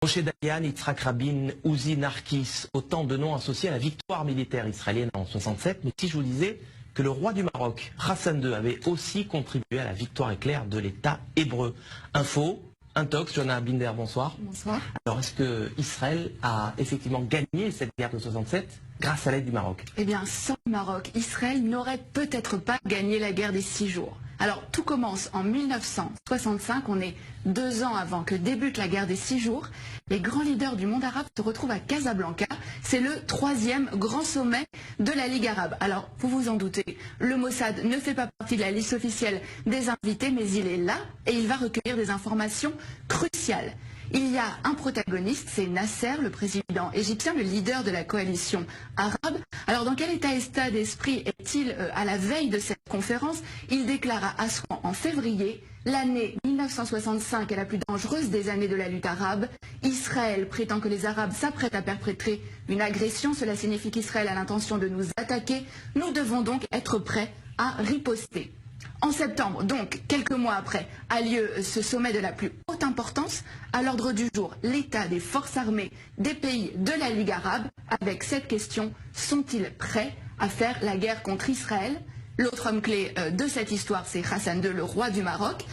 Moshe Dayan, Yitzhak Rabin, Uzi Narkis, autant de noms associés à la victoire militaire israélienne en 67. Mais si je vous disais que le roi du Maroc, Hassan II, avait aussi contribué à la victoire éclair de l'État hébreu. Info, Intox, Johanna Binder, bonsoir. Bonsoir. Alors, est-ce que Israël a effectivement gagné cette guerre de 67 grâce à l'aide du Maroc? Eh bien, sans le Maroc, Israël n'aurait peut-être pas gagné la guerre des 6 jours. Alors, tout commence en 1965, on est 2 ans avant que débute la guerre des 6 jours. Les grands leaders du monde arabe se retrouvent à Casablanca. C'est le 3e grand sommet de la Ligue arabe. Alors, vous vous en doutez, le Mossad ne fait pas partie de la liste officielle des invités, mais il est là et il va recueillir des informations cruciales. Il y a un protagoniste, c'est Nasser, le président égyptien, le leader de la coalition arabe. Alors dans quel état d'esprit est-il à la veille de cette conférence? Il déclare à Assouan en février: l'année 1965 est la plus dangereuse des années de la lutte arabe. Israël prétend que les Arabes s'apprêtent à perpétrer une agression. Cela signifie qu'Israël a l'intention de nous attaquer. Nous devons donc être prêts à riposter. En septembre, donc quelques mois après, a lieu ce sommet de la plus haute importance. À l'ordre du jour, l'état des forces armées des pays de la Ligue arabe, avec cette question: sont-ils prêts à faire la guerre contre Israël? L'autre homme clé de cette histoire, c'est Hassan II, le roi du Maroc.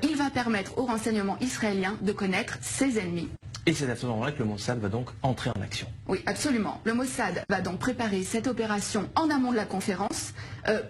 Il va permettre aux renseignements israéliens de connaître ses ennemis. Et c'est à ce moment-là que le Mossad va donc entrer en action. Oui, absolument. Le Mossad va donc préparer cette opération en amont de la conférence.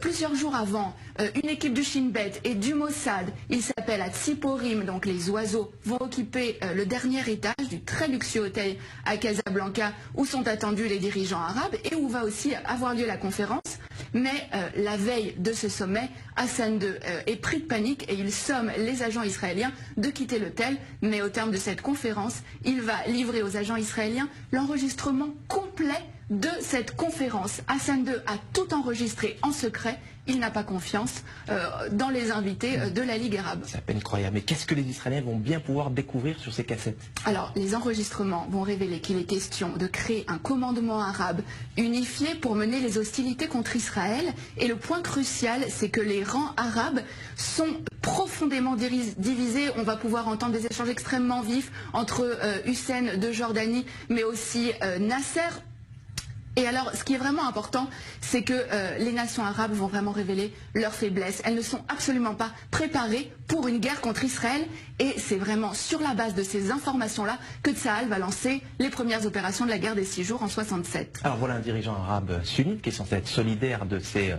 Plusieurs jours avant, une équipe du Shin Bet et du Mossad, il s'appelle à Tsiporim, donc les oiseaux, vont occuper le dernier étage du très luxueux hôtel à Casablanca où sont attendus les dirigeants arabes et où va aussi avoir lieu la conférence. Mais la veille de ce sommet, Hassan II est pris de panique et il somme les agents israéliens de quitter l'hôtel. Mais au terme de cette conférence, il va livrer aux agents israéliens l'enregistrement complet de cette conférence. Hassan II a tout enregistré en secret. Il n'a pas confiance dans les invités de la Ligue arabe. C'est à peine croyable. Mais qu'est-ce que les Israéliens vont bien pouvoir découvrir sur ces cassettes? Alors, les enregistrements vont révéler qu'il est question de créer un commandement arabe unifié pour mener les hostilités contre Israël. Et le point crucial, c'est que les rangs arabes sont profondément divisés. On va pouvoir entendre des échanges extrêmement vifs entre Hussein de Jordanie, mais aussi Nasser. Et alors, ce qui est vraiment important, c'est que les nations arabes vont vraiment révéler leurs faiblesses. Elles ne sont absolument pas préparées pour une guerre contre Israël. Et c'est vraiment sur la base de ces informations-là que Tsahal va lancer les premières opérations de la guerre des 6 jours en 67. Alors voilà un dirigeant arabe sunnite qui est censé être solidaire de ses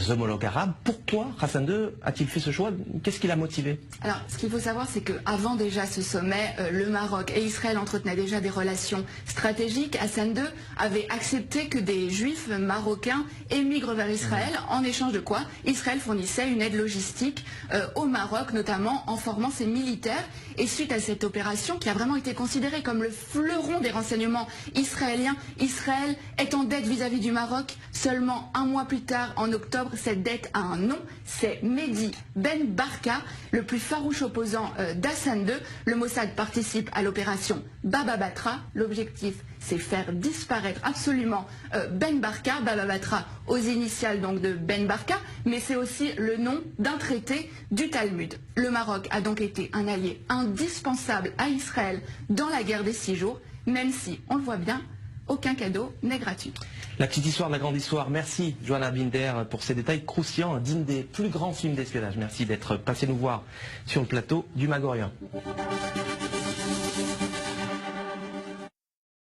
homologues arabes. Pourquoi Hassan II a-t-il fait ce choix? Qu'est-ce qui l'a motivé? Alors, ce qu'il faut savoir, c'est qu'avant déjà ce sommet, le Maroc et Israël entretenaient déjà des relations stratégiques. Hassan II avait accepté que des juifs marocains émigrent vers Israël, en échange de quoi Israël fournissait une aide logistique au Maroc, notamment en formant ses militaires. Et suite à cette opération, qui a vraiment été considérée comme le fleuron des renseignements israéliens, Israël est en dette vis-à-vis du Maroc. Seulement un mois plus tard, en octobre, cette dette a un nom, c'est Mehdi Ben Barka, le plus farouche opposant d'Hassan II. Le Mossad participe à l'opération Baba Batra. L'objectif, c'est faire disparaître absolument Ben Barka, Baba Batra aux initiales donc de Ben Barka, mais c'est aussi le nom d'un traité du Talmud. Le Maroc a donc été un allié indispensable à Israël dans la guerre des 6 jours, même si, on le voit bien, aucun cadeau n'est gratuit. La petite histoire de la grande histoire. Merci Johanna Binder pour ces détails croustillants, digne des plus grands films d'espionnage. Merci d'être passé nous voir sur le plateau du Magorien.